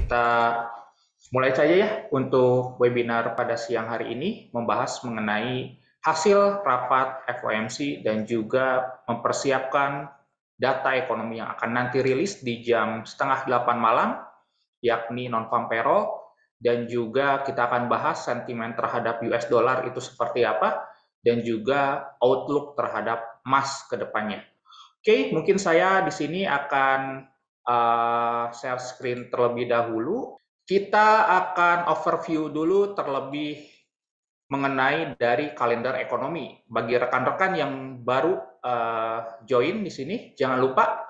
kita mulai saja ya untuk webinar pada siang hari ini membahas mengenai hasil rapat FOMC dan juga mempersiapkan data ekonomi yang akan nanti rilis di jam setengah 8 malam, yakni non-farm payroll, dan juga kita akan bahas sentimen terhadap US dollar itu seperti apa, dan juga outlook terhadap emas ke depannya. Oke, mungkin saya di sini akan share screen terlebih dahulu. Kita akan overview dulu terlebih mengenai dari kalender ekonomi. Bagi rekan-rekan yang baru join di sini, jangan lupa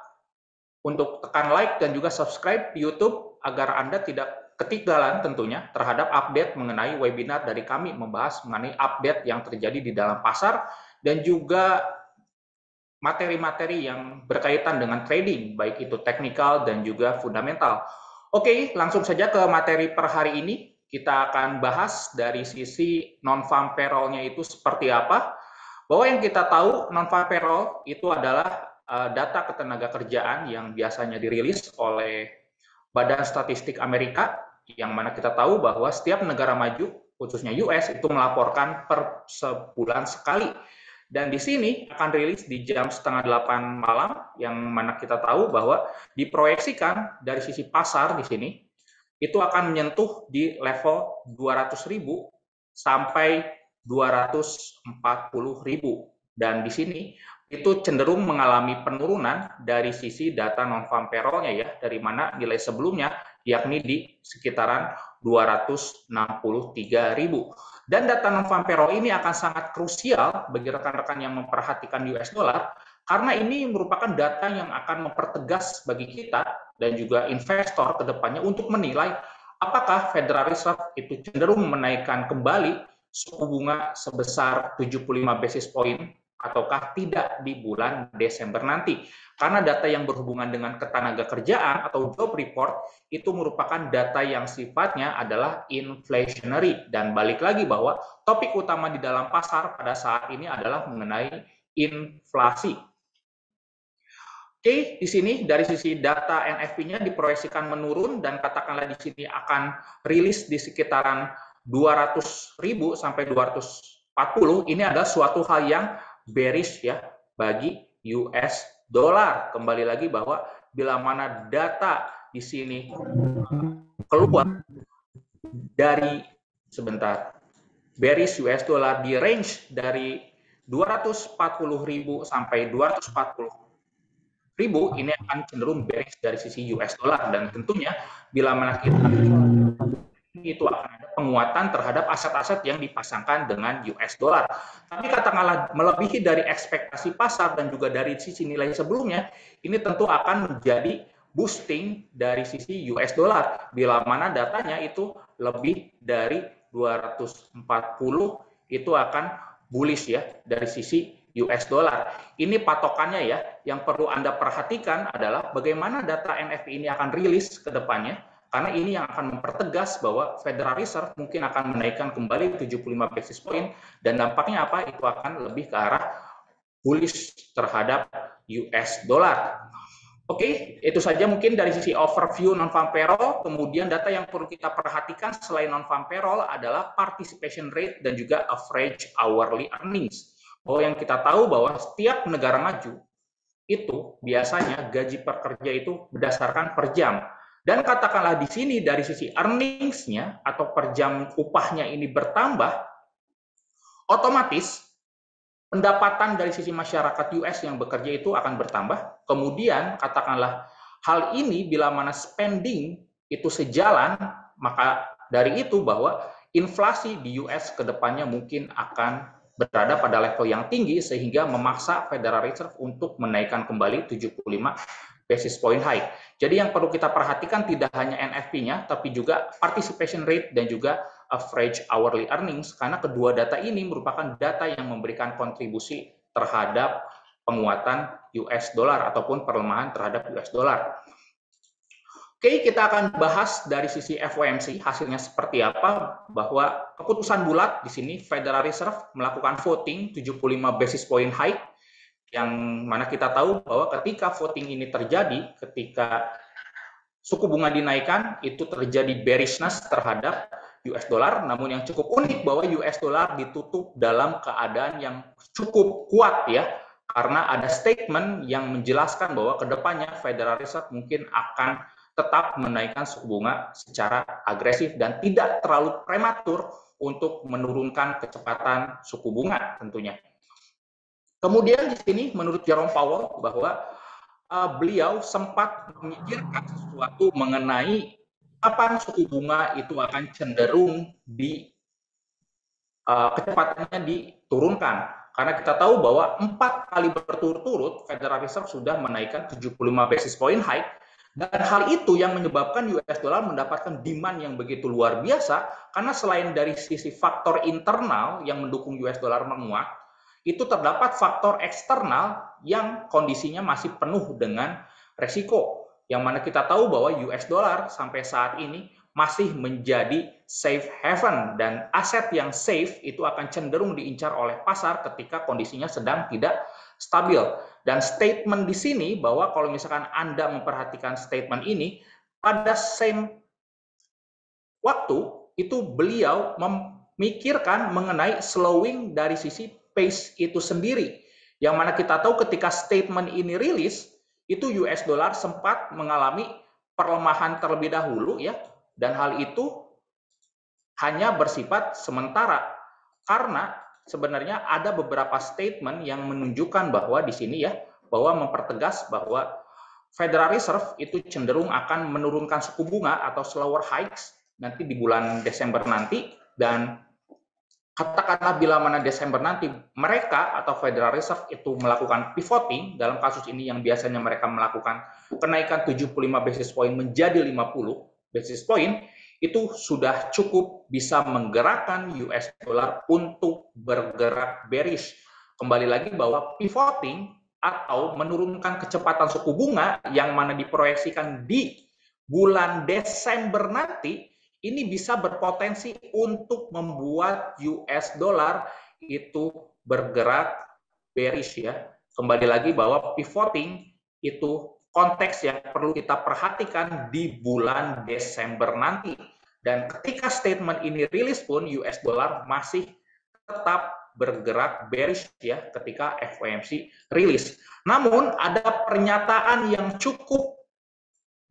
untuk tekan like dan juga subscribe di YouTube agar Anda tidak ketinggalan tentunya terhadap update mengenai webinar dari kami membahas mengenai update yang terjadi di dalam pasar dan juga materi-materi yang berkaitan dengan trading, baik itu teknikal dan juga fundamental. Oke, langsung saja ke materi per hari ini. Kita akan bahas dari sisi non-farm payroll-nya itu seperti apa. Bahwa yang kita tahu non-farm payroll itu adalah data ketenagakerjaan yang biasanya dirilis oleh Badan Statistik Amerika, yang mana kita tahu bahwa setiap negara maju, khususnya US, itu melaporkan per sebulan sekali. Dan di sini akan rilis di jam setengah 8 malam, yang mana kita tahu bahwa diproyeksikan dari sisi pasar di sini, itu akan menyentuh di level 200.000 sampai 240.000. Dan di sini itu cenderung mengalami penurunan dari sisi data non-farm payroll-nya ya, dari mana nilai sebelumnya yakni di sekitaran 263.000. Dan data non-farm payroll ini akan sangat krusial bagi rekan-rekan yang memperhatikan US dollar, karena ini merupakan data yang akan mempertegas bagi kita dan juga investor ke depannya untuk menilai apakah Federal Reserve itu cenderung menaikkan kembali suku bunga sebesar 75 basis point ataukah tidak di bulan Desember nanti. Karena data yang berhubungan dengan ketenagakerjaan atau job report itu merupakan data yang sifatnya adalah inflationary. Dan balik lagi bahwa topik utama di dalam pasar pada saat ini adalah mengenai inflasi. Oke, di sini dari sisi data NFP-nya diproyeksikan menurun dan katakanlah di sini akan rilis di sekitaran 200.000 sampai 240. Ini adalah suatu hal yang bearish ya bagi US dollar. Kembali lagi bahwa bila mana data di sini keluar dari bearish US dollar di range dari 240.000 sampai 240.000, ini akan cenderung bearish dari sisi US dollar, dan tentunya bila mana kita itu akan ada penguatan terhadap aset-aset yang dipasangkan dengan US dollar. Tapi katakanlah melebihi dari ekspektasi pasar dan juga dari sisi nilai sebelumnya, ini tentu akan menjadi boosting dari sisi US dollar. Bila mana datanya itu lebih dari 240, itu akan bullish ya dari sisi US dollar. Ini patokannya ya. Yang perlu Anda perhatikan adalah bagaimana data NFP ini akan rilis ke depannya. Karena ini yang akan mempertegas bahwa Federal Reserve mungkin akan menaikkan kembali 75 basis point, dan dampaknya apa? Itu akan lebih ke arah bullish terhadap US dollar. Oke, itu saja mungkin dari sisi overview non-farm payroll. Kemudian data yang perlu kita perhatikan selain non-farm payroll adalah participation rate dan juga average hourly earnings. Bahwa yang kita tahu bahwa setiap negara maju itu biasanya gaji pekerja itu berdasarkan per jam. Dan katakanlah di sini dari sisi earnings-nya atau per jam upahnya ini bertambah, otomatis pendapatan dari sisi masyarakat US yang bekerja itu akan bertambah. Kemudian katakanlah hal ini bila mana spending itu sejalan, maka dari itu bahwa inflasi di US ke depannya mungkin akan berada pada level yang tinggi sehingga memaksa Federal Reserve untuk menaikkan kembali 75 basis point high. Jadi yang perlu kita perhatikan tidak hanya NFP-nya, tapi juga participation rate dan juga average hourly earnings, karena kedua data ini merupakan data yang memberikan kontribusi terhadap penguatan US dollar ataupun perlemahan terhadap US dollar. Oke, kita akan bahas dari sisi FOMC hasilnya seperti apa, bahwa keputusan bulat di sini Federal Reserve melakukan voting 75 basis point high, yang mana kita tahu bahwa ketika voting ini terjadi, ketika suku bunga dinaikkan, itu terjadi bearishness terhadap US dollar, namun yang cukup unik bahwa US dollar ditutup dalam keadaan yang cukup kuat ya, karena ada statement yang menjelaskan bahwa kedepannya Federal Reserve mungkin akan tetap menaikkan suku bunga secara agresif dan tidak terlalu prematur untuk menurunkan kecepatan suku bunga tentunya. Kemudian di sini menurut Jerome Powell bahwa beliau sempat memikirkan sesuatu mengenai kapan suku bunga itu akan cenderung kecepatannya diturunkan. Karena kita tahu bahwa 4 kali berturut-turut Federal Reserve sudah menaikkan 75 basis point hike, dan hal itu yang menyebabkan US dollar mendapatkan demand yang begitu luar biasa, karena selain dari sisi faktor internal yang mendukung US dollar menguat, itu terdapat faktor eksternal yang kondisinya masih penuh dengan resiko. Yang mana kita tahu bahwa US dollar sampai saat ini masih menjadi safe haven, dan aset yang safe itu akan cenderung diincar oleh pasar ketika kondisinya sedang tidak stabil. Dan statement di sini bahwa kalau misalkan Anda memperhatikan statement ini, pada same waktu itu beliau memikirkan mengenai slowing dari sisi pace itu sendiri. Yang mana kita tahu ketika statement ini rilis, itu US dollar sempat mengalami perlemahan terlebih dahulu ya, dan hal itu hanya bersifat sementara karena sebenarnya ada beberapa statement yang menunjukkan bahwa di sini ya, bahwa mempertegas bahwa Federal Reserve itu cenderung akan menurunkan suku bunga atau slower hikes nanti di bulan Desember nanti, dan katakanlah bila mana Desember nanti mereka atau Federal Reserve itu melakukan pivoting, dalam kasus ini yang biasanya mereka melakukan kenaikan 75 basis point menjadi 50 basis point, itu sudah cukup bisa menggerakkan US dollar untuk bergerak bearish. Kembali lagi bahwa pivoting atau menurunkan kecepatan suku bunga yang mana diproyeksikan di bulan Desember nanti, ini bisa berpotensi untuk membuat US dollar itu bergerak bearish ya. Kembali lagi bahwa pivoting itu konteks yang perlu kita perhatikan di bulan Desember nanti. Dan ketika statement ini rilis pun, US dollar masih tetap bergerak bearish ya ketika FOMC rilis. Namun ada pernyataan yang cukup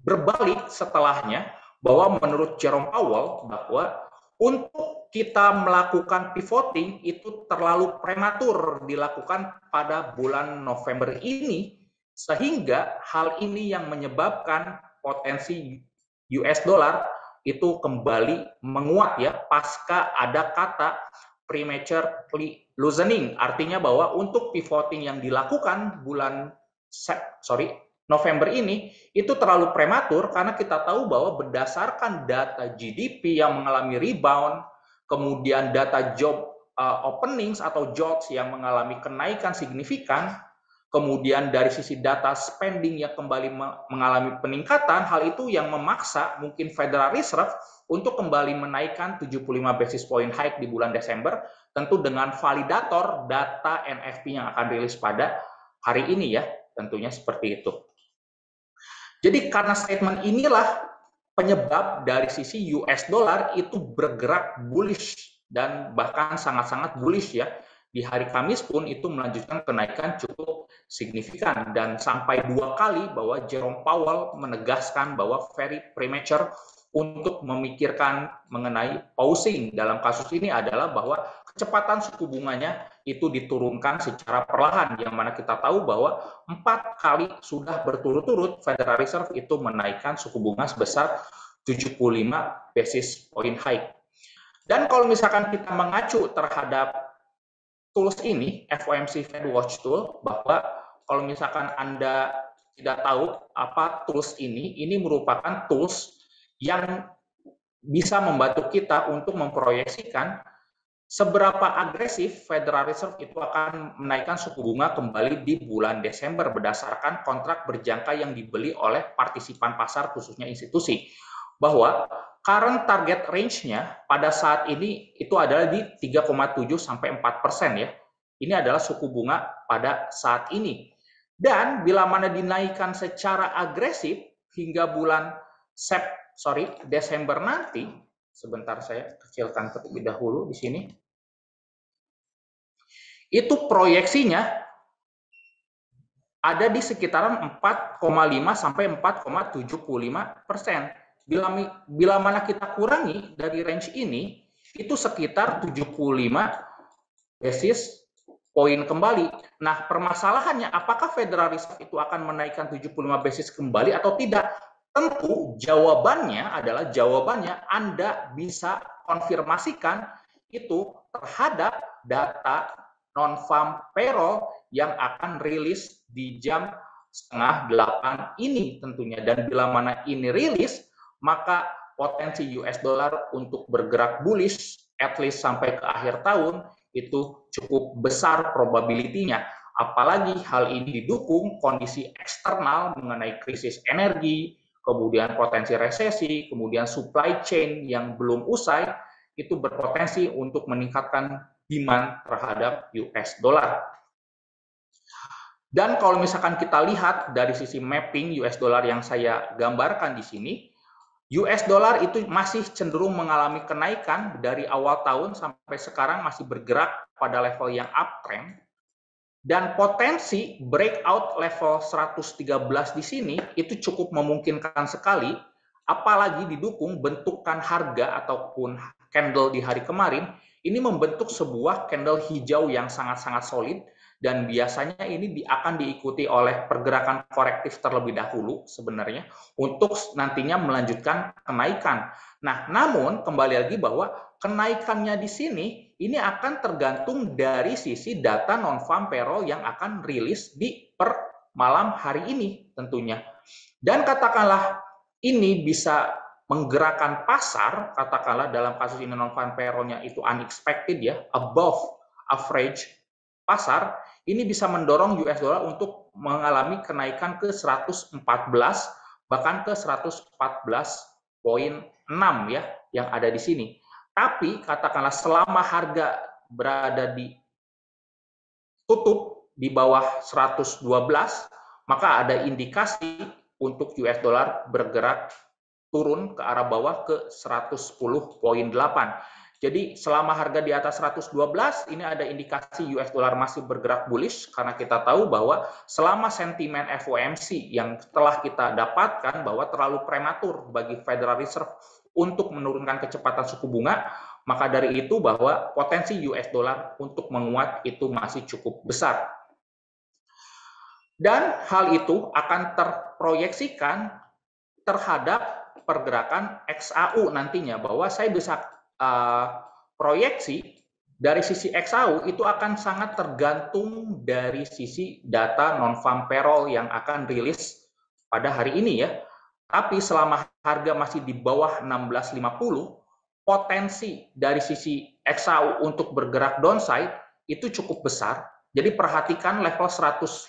berbalik setelahnya, bahwa menurut Jerome Powell bahwa untuk kita melakukan pivoting itu terlalu prematur dilakukan pada bulan November ini, sehingga hal ini yang menyebabkan potensi US dollar itu kembali menguat ya pasca ada kata prematurely loosening, artinya bahwa untuk pivoting yang dilakukan bulan November ini itu terlalu prematur karena kita tahu bahwa berdasarkan data GDP yang mengalami rebound, kemudian data job openings atau jobs yang mengalami kenaikan signifikan, kemudian dari sisi data spending yang kembali mengalami peningkatan, hal itu yang memaksa mungkin Federal Reserve untuk kembali menaikkan 75 basis point hike di bulan Desember, tentu dengan validator data NFP yang akan rilis pada hari ini ya, tentunya seperti itu. Jadi karena statement inilah penyebab dari sisi US dollar itu bergerak bullish dan bahkan sangat-sangat bullish ya. Di hari Kamis pun itu melanjutkan kenaikan cukup signifikan, dan sampai 2 kali bahwa Jerome Powell menegaskan bahwa very premature untuk memikirkan mengenai pausing. Dalam kasus ini adalah bahwa kecepatan suku bunganya itu diturunkan secara perlahan, yang mana kita tahu bahwa 4 kali sudah berturut-turut Federal Reserve itu menaikkan suku bunga sebesar 75 basis point hike. Dan kalau misalkan kita mengacu terhadap tools ini, FOMC Fed Watch Tool, bahwa kalau misalkan Anda tidak tahu apa tools ini merupakan tools yang bisa membantu kita untuk memproyeksikan seberapa agresif Federal Reserve itu akan menaikkan suku bunga kembali di bulan Desember berdasarkan kontrak berjangka yang dibeli oleh partisipan pasar khususnya institusi. Bahwa current target range-nya pada saat ini itu adalah di 3,7 sampai 4% ya. Ini adalah suku bunga pada saat ini. Dan bila mana dinaikkan secara agresif hingga bulan Desember nanti, sebentar saya kecilkan terlebih dahulu di sini, itu proyeksinya ada di sekitaran 4,5 sampai 4,75%. Bila mana kita kurangi dari range ini, itu sekitar 75 basis poin kembali. Nah, permasalahannya apakah Federal Reserve itu akan menaikkan 75 basis kembali atau tidak? Tentu jawabannya Anda bisa konfirmasikan itu terhadap data non-farm payroll yang akan rilis di jam 7:30 ini tentunya. Dan bila mana ini rilis, maka potensi US dollar untuk bergerak bullish at least sampai ke akhir tahun itu cukup besar probability-nya. Apalagi hal ini didukung kondisi eksternal mengenai krisis energi, kemudian potensi resesi, kemudian supply chain yang belum usai, itu berpotensi untuk meningkatkan demand terhadap US dollar. Dan kalau misalkan kita lihat dari sisi mapping US dollar yang saya gambarkan di sini, US dollar itu masih cenderung mengalami kenaikan dari awal tahun sampai sekarang masih bergerak pada level yang uptrend. Dan potensi breakout level 113 di sini itu cukup memungkinkan sekali, apalagi didukung bentukan harga ataupun candle di hari kemarin, ini membentuk sebuah candle hijau yang sangat-sangat solid, dan biasanya ini akan diikuti oleh pergerakan korektif terlebih dahulu sebenarnya, untuk nantinya melanjutkan kenaikan. Nah, namun kembali lagi bahwa kenaikannya di sini ini akan tergantung dari sisi data non-farm payroll yang akan rilis di per malam hari ini tentunya. Dan katakanlah ini bisa menggerakkan pasar, katakanlah dalam kasus ini non-farm payroll-nya itu unexpected ya, above average pasar, ini bisa mendorong US dollar untuk mengalami kenaikan ke 114, bahkan ke 114,6 ya, yang ada di sini. Tapi katakanlah selama harga berada di tutup di bawah 112, maka ada indikasi untuk US dollar bergerak turun ke arah bawah ke 110,8. Jadi selama harga di atas 112, ini ada indikasi US dollar masih bergerak bullish, karena kita tahu bahwa selama sentimen FOMC yang telah kita dapatkan bahwa terlalu prematur bagi Federal Reserve untuk menurunkan kecepatan suku bunga, maka dari itu bahwa potensi US dollar untuk menguat itu masih cukup besar. Dan hal itu akan terproyeksikan terhadap pergerakan XAU nantinya, bahwa saya bisa proyeksi dari sisi XAU itu akan sangat tergantung dari sisi data non-farm payroll yang akan rilis pada hari ini ya. Tapi selama harga masih di bawah 16.50, potensi dari sisi XAU untuk bergerak downside itu cukup besar. Jadi perhatikan level 150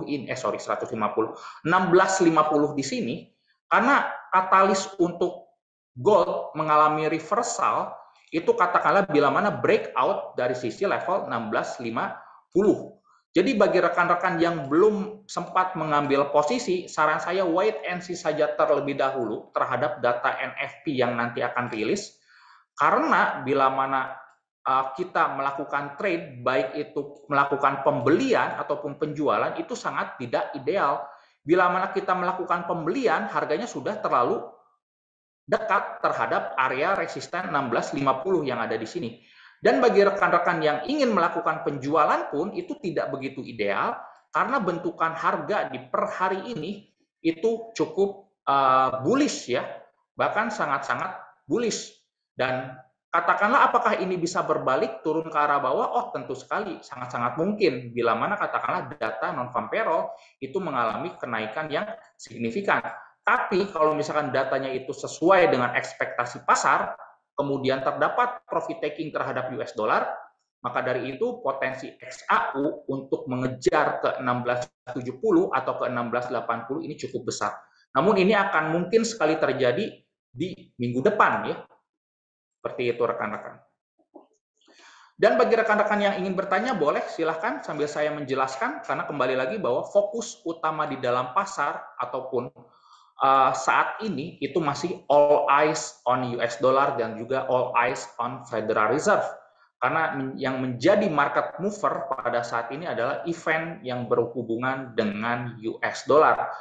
ini, 1650 di sini, karena katalis untuk gold mengalami reversal itu katakanlah bila mana breakout dari sisi level 1650. Jadi bagi rekan-rekan yang belum sempat mengambil posisi, saran saya wait and see saja terlebih dahulu terhadap data NFP yang nanti akan rilis. Karena bila mana kita melakukan trade, baik itu melakukan pembelian ataupun penjualan, itu sangat tidak ideal. Bila mana kita melakukan pembelian, harganya sudah terlalu dekat terhadap area resisten 1650 yang ada di sini. Dan bagi rekan-rekan yang ingin melakukan penjualan pun itu tidak begitu ideal, karena bentukan harga di per hari ini itu cukup bullish ya, bahkan sangat-sangat bullish. Dan katakanlah apakah ini bisa berbalik turun ke arah bawah? Oh, tentu sekali, sangat-sangat mungkin bila mana katakanlah data non-farm payroll itu mengalami kenaikan yang signifikan. Tapi kalau misalkan datanya itu sesuai dengan ekspektasi pasar, kemudian terdapat profit taking terhadap US dollar, maka dari itu potensi XAU untuk mengejar ke 1670 atau ke 1680 ini cukup besar. Namun ini akan mungkin sekali terjadi di minggu depan ya. Seperti itu rekan-rekan. Dan bagi rekan-rekan yang ingin bertanya boleh silahkan sambil saya menjelaskan, karena kembali lagi bahwa fokus utama di dalam pasar ataupun saat ini itu masih all eyes on US dollar dan juga all eyes on Federal Reserve. Karena yang menjadi market mover pada saat ini adalah event yang berhubungan dengan US dollar.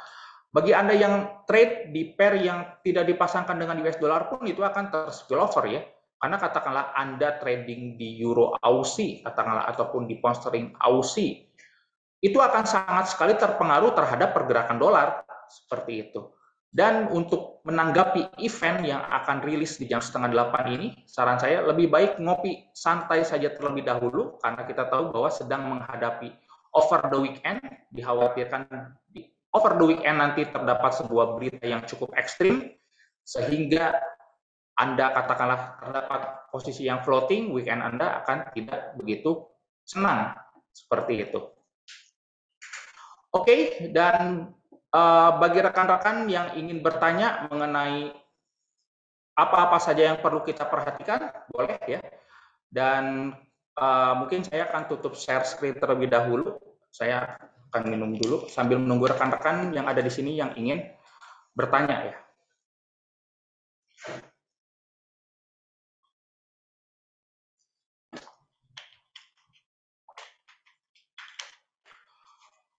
Bagi Anda yang trade di pair yang tidak dipasangkan dengan US dollar pun itu akan terspillover ya. Karena katakanlah Anda trading di Euro Aussie, katakanlah ataupun di pound sterling Aussie, itu akan sangat sekali terpengaruh terhadap pergerakan dolar seperti itu. Dan untuk menanggapi event yang akan rilis di jam 7:30 ini, saran saya lebih baik ngopi santai saja terlebih dahulu, karena kita tahu bahwa sedang menghadapi over the weekend, dikhawatirkan di over the weekend nanti terdapat sebuah berita yang cukup ekstrim, sehingga Anda katakanlah terdapat posisi yang floating, weekend Anda akan tidak begitu senang, seperti itu. Oke, dan bagi rekan-rekan yang ingin bertanya mengenai apa-apa saja yang perlu kita perhatikan, boleh ya. Dan mungkin saya akan tutup share screen terlebih dahulu. Saya akan minum dulu sambil menunggu rekan-rekan yang ada di sini yang ingin bertanya ya.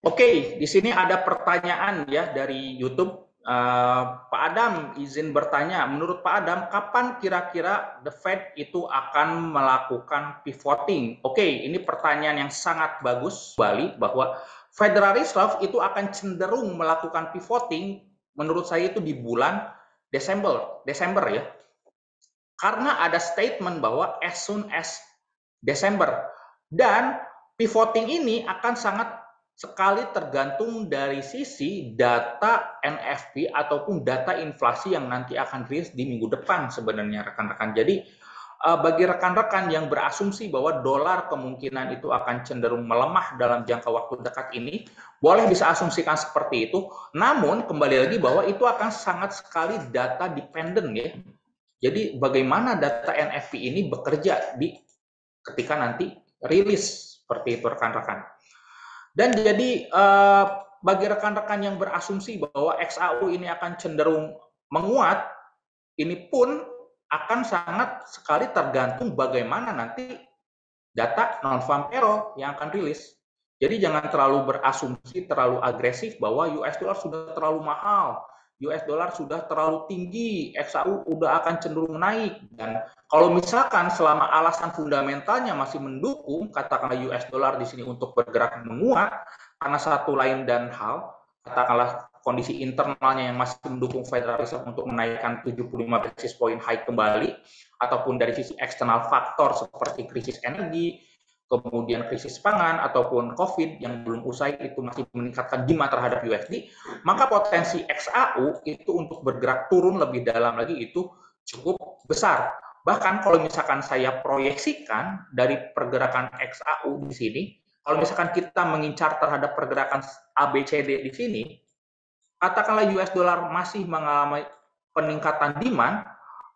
Oke, di sini ada pertanyaan ya dari YouTube. Pak Adam izin bertanya, menurut Pak Adam, kapan kira-kira The Fed itu akan melakukan pivoting? Oke, ini pertanyaan yang sangat bagus, Bali, bahwa Federal Reserve itu akan cenderung melakukan pivoting, menurut saya itu di bulan Desember ya. Karena ada statement bahwa as soon as Desember. Dan pivoting ini akan sangat sekali tergantung dari sisi data NFP ataupun data inflasi yang nanti akan rilis di minggu depan sebenarnya rekan-rekan. Jadi bagi rekan-rekan yang berasumsi bahwa dolar kemungkinan itu akan cenderung melemah dalam jangka waktu dekat ini, boleh bisa asumsikan seperti itu. Namun kembali lagi bahwa itu akan sangat sekali data dependent ya. Jadi bagaimana data NFP ini bekerja di ketika nanti rilis seperti itu rekan-rekan. Dan jadi bagi rekan-rekan yang berasumsi bahwa XAU ini akan cenderung menguat, ini pun akan sangat sekali tergantung bagaimana nanti data non-farm payroll yang akan rilis. Jadi jangan terlalu berasumsi, terlalu agresif bahwa US dollar sudah terlalu mahal, US dollar sudah terlalu tinggi, XAU udah akan cenderung naik. Dan kalau misalkan selama alasan fundamentalnya masih mendukung, katakanlah US dollar di sini untuk bergerak menguat, karena satu lain dan hal, katakanlah kondisi internalnya yang masih mendukung Federal Reserve untuk menaikkan 75 basis point high kembali, ataupun dari sisi eksternal faktor seperti krisis energi, kemudian krisis pangan ataupun COVID yang belum usai itu masih meningkatkan demand terhadap USD, maka potensi XAU itu untuk bergerak turun lebih dalam lagi itu cukup besar. Bahkan kalau misalkan saya proyeksikan dari pergerakan XAU di sini, kalau misalkan kita mengincar terhadap pergerakan ABCD di sini, katakanlah US dollar masih mengalami peningkatan demand,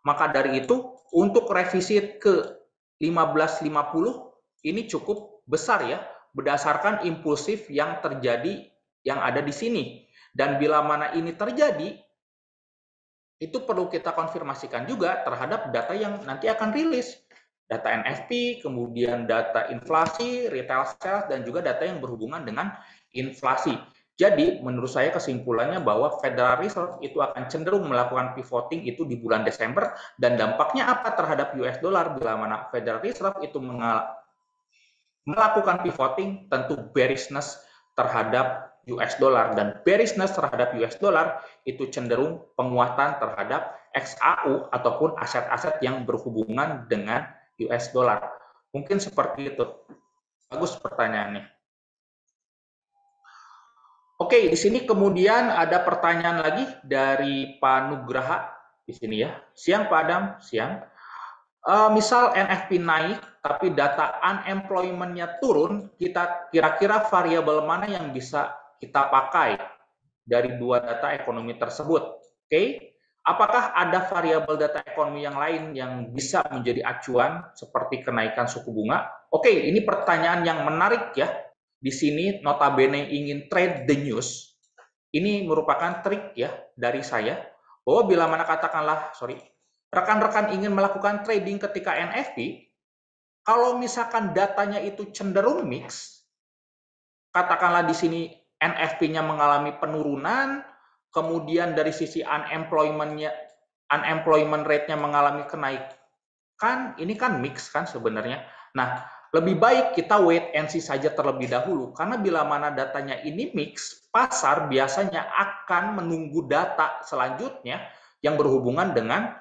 maka dari itu untuk revisi ke 1550 ini cukup besar ya, berdasarkan impulsif yang terjadi yang ada di sini. Dan bila mana ini terjadi, itu perlu kita konfirmasikan juga terhadap data yang nanti akan rilis. Data NFP, kemudian data inflasi, retail sales, dan juga data yang berhubungan dengan inflasi. Jadi menurut saya kesimpulannya bahwa Federal Reserve itu akan cenderung melakukan pivoting itu di bulan Desember, dan dampaknya apa terhadap US dollar bila mana Federal Reserve itu melakukan pivoting, tentu bearishness terhadap US dollar, dan bearishness terhadap US dollar itu cenderung penguatan terhadap XAU ataupun aset-aset yang berhubungan dengan US dollar. Mungkin seperti itu. Bagus pertanyaannya. Oke, di sini kemudian ada pertanyaan lagi dari Pak Nugraha di sini ya. Siang Pak Adam, siang. Misal NFP naik, tapi data unemployment-nya turun, kita kira-kira variabel mana yang bisa kita pakai dari dua data ekonomi tersebut? Oke, apakah ada variabel data ekonomi yang lain yang bisa menjadi acuan seperti kenaikan suku bunga? Oke, ini pertanyaan yang menarik ya. Di sini notabene ingin trade the news. ini merupakan trik ya dari saya, bahwa bila mana katakanlah, rekan-rekan ingin melakukan trading ketika NFP, kalau misalkan datanya itu cenderung mix, katakanlah di sini NFP-nya mengalami penurunan, kemudian dari sisi unemployment rate-nya mengalami kenaikan, ini kan mix kan sebenarnya. Nah, lebih baik kita wait and see saja terlebih dahulu, karena bila mana datanya ini mix, pasar biasanya akan menunggu data selanjutnya yang berhubungan dengan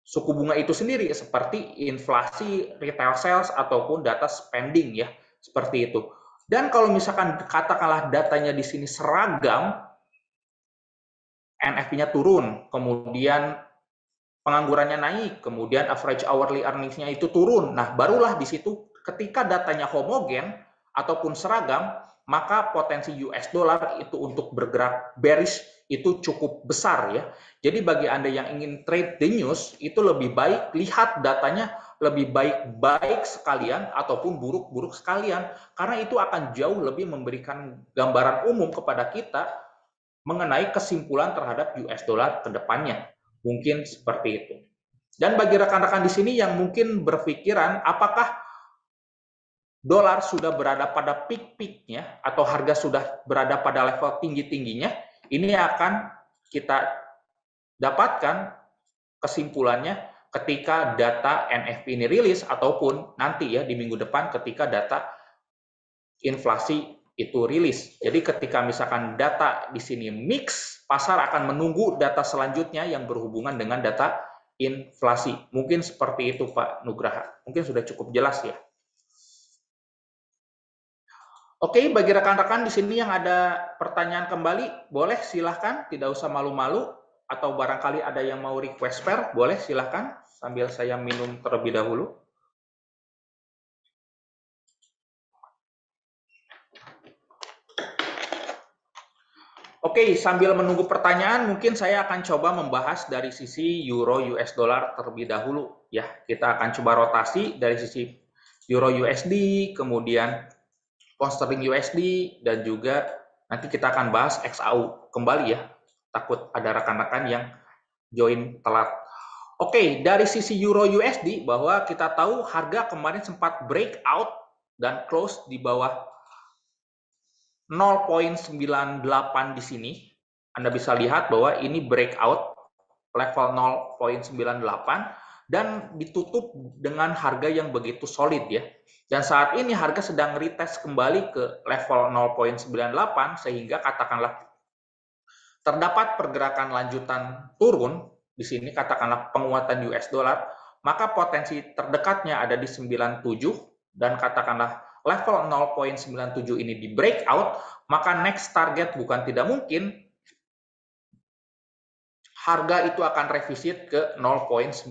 suku bunga itu sendiri, seperti inflasi, retail sales, ataupun data spending ya, seperti itu. Dan kalau misalkan katakanlah datanya di sini seragam, NFP-nya turun, kemudian penganggurannya naik, kemudian average hourly earnings-nya itu turun. Nah, barulah di situ ketika datanya homogen ataupun seragam, maka potensi US dollar itu untuk bergerak bearish itu cukup besar ya. Jadi bagi Anda yang ingin trade the news, itu lebih baik lihat datanya lebih baik-baik sekalian ataupun buruk-buruk sekalian, karena itu akan jauh lebih memberikan gambaran umum kepada kita mengenai kesimpulan terhadap US dollar ke depannya. Mungkin seperti itu. Dan bagi rekan-rekan di sini yang mungkin berpikiran apakah dolar sudah berada pada peak-peaknya atau harga sudah berada pada level tinggi-tingginya, ini akan kita dapatkan kesimpulannya ketika data NFP ini rilis ataupun nanti ya di minggu depan ketika data inflasi itu rilis. Jadi ketika misalkan data di sini mix, pasar akan menunggu data selanjutnya yang berhubungan dengan data inflasi. Mungkin seperti itu Pak Nugraha. Mungkin sudah cukup jelas ya. Oke, bagi rekan-rekan di sini yang ada pertanyaan kembali, boleh silahkan, tidak usah malu-malu, atau barangkali ada yang mau request spare, boleh silahkan, sambil saya minum terlebih dahulu. Oke, sambil menunggu pertanyaan, mungkin saya akan coba membahas dari sisi euro US dollar terlebih dahulu. Ya, kita akan coba rotasi dari sisi euro USD, kemudian pound sterling USD, dan juga nanti kita akan bahas XAU kembali ya. Takut ada rekan-rekan yang join telat. Oke, dari sisi euro USD, bahwa kita tahu harga kemarin sempat breakout dan close di bawah 0,98 di sini. Anda bisa lihat bahwa ini breakout level 0,98 dan ditutup dengan harga yang begitu solid ya. Dan saat ini harga sedang retest kembali ke level 0,98 sehingga katakanlah terdapat pergerakan lanjutan turun di sini, katakanlah penguatan US dollar, maka potensi terdekatnya ada di 97 dan katakanlah level 0,97 ini di breakout, maka next target bukan tidak mungkin harga itu akan revisit ke 0,96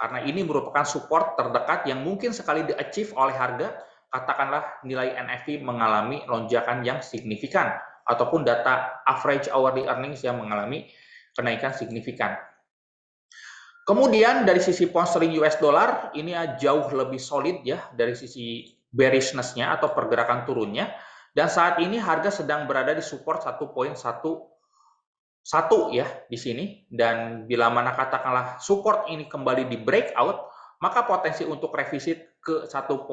karena ini merupakan support terdekat yang mungkin sekali di-achieve oleh harga, katakanlah nilai NFP mengalami lonjakan yang signifikan ataupun data average hourly earnings yang mengalami kenaikan signifikan. Kemudian dari sisi pound sterling US dollar ini jauh lebih solid ya dari sisi bearishness-nya atau pergerakan turunnya, dan saat ini harga sedang berada di support 1,11 ya di sini, dan bila mana katakanlah support ini kembali di breakout, maka potensi untuk revisit ke 1,1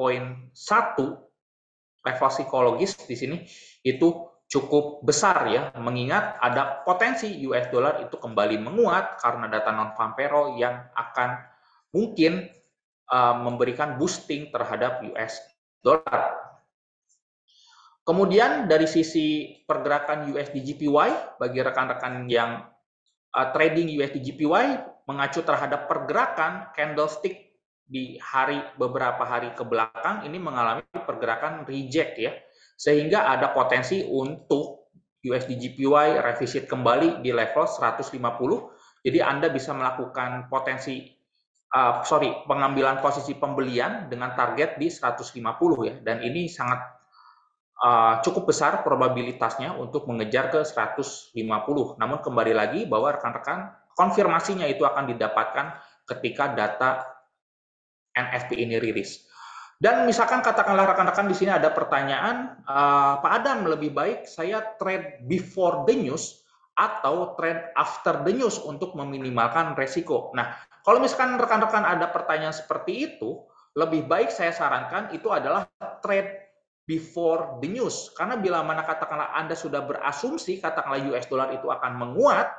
level psikologis di sini itu cukup besar ya, mengingat ada potensi US dollar itu kembali menguat karena data non-farm payroll yang akan mungkin memberikan boosting terhadap US dollar. Kemudian dari sisi pergerakan USD JPY, bagi rekan-rekan yang trading USD JPY mengacu terhadap pergerakan candlestick di beberapa hari ke belakang ini mengalami pergerakan reject ya, sehingga ada potensi untuk USD JPY revisit kembali di level 150. Jadi Anda bisa melakukan pengambilan posisi pembelian dengan target di 150 ya, dan ini sangat cukup besar probabilitasnya untuk mengejar ke 150. Namun kembali lagi bahwa rekan-rekan konfirmasinya itu akan didapatkan ketika data NFP ini rilis. Dan misalkan katakanlah rekan-rekan di sini ada pertanyaan, Pak Adam, lebih baik saya trade before the news atau trade after the news untuk meminimalkan resiko. Nah, kalau misalkan rekan-rekan ada pertanyaan seperti itu, lebih baik saya sarankan itu adalah trade before the news. Karena bila mana katakanlah Anda sudah berasumsi katakanlah US dollar itu akan menguat,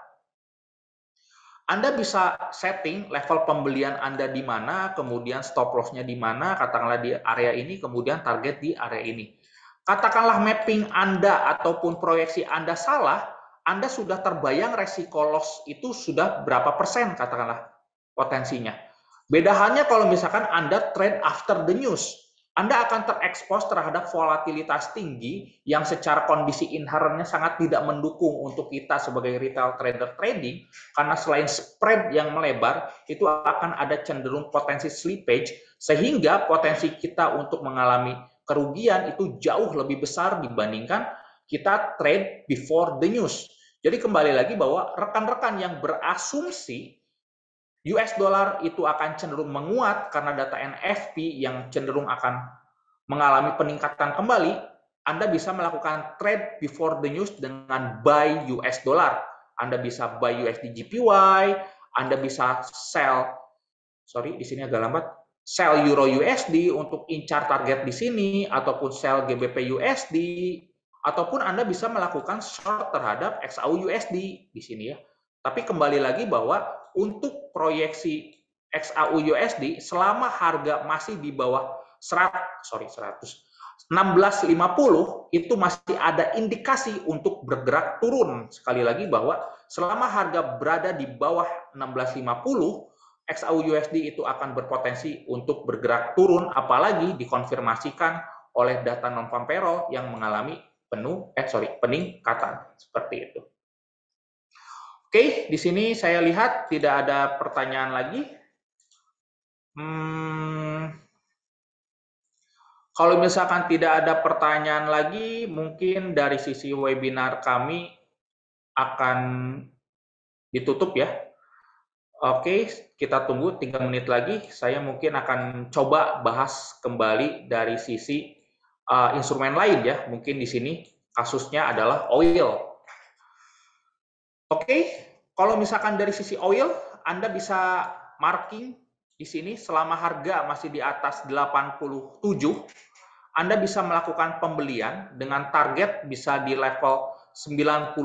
Anda bisa setting level pembelian Anda di mana, kemudian stop loss-nya di mana, katakanlah di area ini, kemudian target di area ini. Katakanlah mapping Anda ataupun proyeksi Anda salah, Anda sudah terbayang resiko loss itu sudah berapa persen, katakanlah potensinya. Beda halnya kalau misalkan Anda trade after the news. Anda akan terekspos terhadap volatilitas tinggi yang secara kondisi inherentnya sangat tidak mendukung untuk kita sebagai retail trader trading, karena selain spread yang melebar, itu akan ada cenderung potensi slippage, sehingga potensi kita untuk mengalami kerugian itu jauh lebih besar dibandingkan kita trade before the news. Jadi kembali lagi bahwa rekan-rekan yang berasumsi US dollar itu akan cenderung menguat karena data NFP yang cenderung akan mengalami peningkatan kembali, Anda bisa melakukan trade before the news dengan buy US dollar. Anda bisa buy USD JPY, Anda bisa di sini agak lambat, sell Euro USD untuk incar target di sini, ataupun sell GBP USD, ataupun Anda bisa melakukan short terhadap XAU USD di sini ya. Tapi kembali lagi bahwa untuk proyeksi XAU USD selama harga masih di bawah 1650 itu masih ada indikasi untuk bergerak turun. Sekali lagi bahwa selama harga berada di bawah 1650, XAU USD itu akan berpotensi untuk bergerak turun, apalagi dikonfirmasikan oleh data non-farm payroll yang mengalami peningkatan seperti itu. Oke, di sini saya lihat tidak ada pertanyaan lagi. Kalau misalkan tidak ada pertanyaan lagi, mungkin dari sisi webinar kami akan ditutup ya. Oke, kita tunggu 3 menit lagi. Saya mungkin akan coba bahas kembali dari sisi instrumen lain ya. Mungkin di sini kasusnya adalah oil. Oke, kalau misalkan dari sisi oil, Anda bisa marking di sini selama harga masih di atas 87, Anda bisa melakukan pembelian dengan target bisa di level 91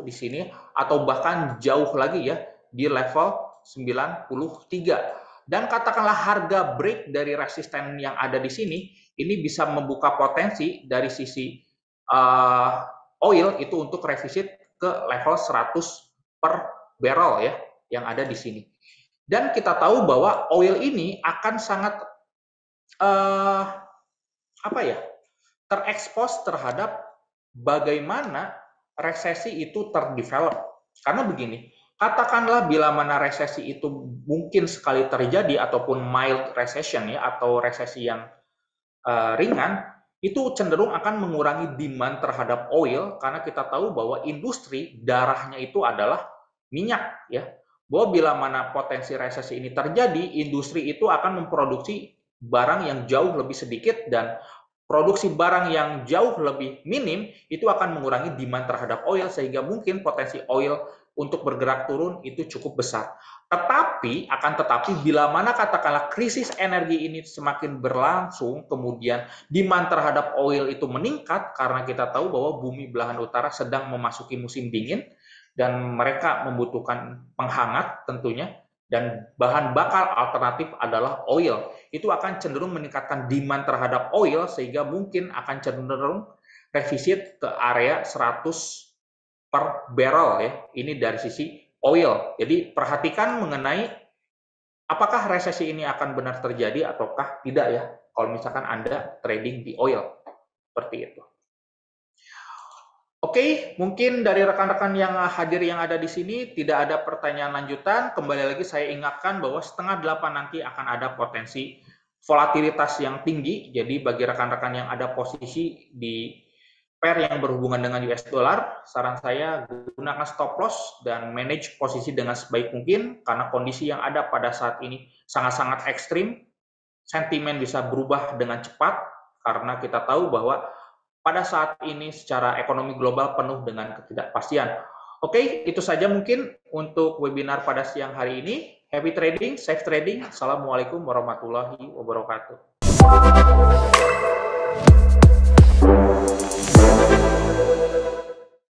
di sini, atau bahkan jauh lagi ya, di level 93. Dan katakanlah harga break dari resisten yang ada di sini, ini bisa membuka potensi dari sisi oil itu untuk revisit ke level 100 per barrel ya, yang ada di sini. Dan kita tahu bahwa oil ini akan sangat terekspos terhadap bagaimana resesi itu terdevelop. Karena begini, katakanlah bila mana resesi itu mungkin sekali terjadi ataupun mild recession ya, atau resesi yang ringan, itu cenderung akan mengurangi demand terhadap oil, karena kita tahu bahwa industri darahnya itu adalah minyak ya. Bahwa bila mana potensi resesi ini terjadi, industri itu akan memproduksi barang yang jauh lebih sedikit, dan produksi barang yang jauh lebih minim itu akan mengurangi demand terhadap oil, sehingga mungkin potensi oil untuk bergerak turun itu cukup besar. Tetapi bila mana katakanlah krisis energi ini semakin berlangsung, kemudian demand terhadap oil itu meningkat, karena kita tahu bahwa bumi belahan utara sedang memasuki musim dingin dan mereka membutuhkan penghangat tentunya, dan bahan bakar alternatif adalah oil. Itu akan cenderung meningkatkan demand terhadap oil, sehingga mungkin akan cenderung revisit ke area 100 per barrel ya. Ini dari sisi oil. Jadi perhatikan mengenai apakah resesi ini akan benar terjadi ataukah tidak ya, kalau misalkan Anda trading di oil. Seperti itu. Oke, mungkin dari rekan-rekan yang hadir yang ada di sini tidak ada pertanyaan lanjutan. Kembali lagi saya ingatkan bahwa 7:30 nanti akan ada potensi volatilitas yang tinggi. Jadi bagi rekan-rekan yang ada posisi di pair yang berhubungan dengan US dollar, saran saya gunakan stop loss dan manage posisi dengan sebaik mungkin, karena kondisi yang ada pada saat ini sangat-sangat ekstrim. sentimen bisa berubah dengan cepat karena kita tahu bahwa pada saat ini secara ekonomi global penuh dengan ketidakpastian. Oke, itu saja mungkin untuk webinar pada siang hari ini. Happy trading, safe trading. Assalamualaikum warahmatullahi wabarakatuh.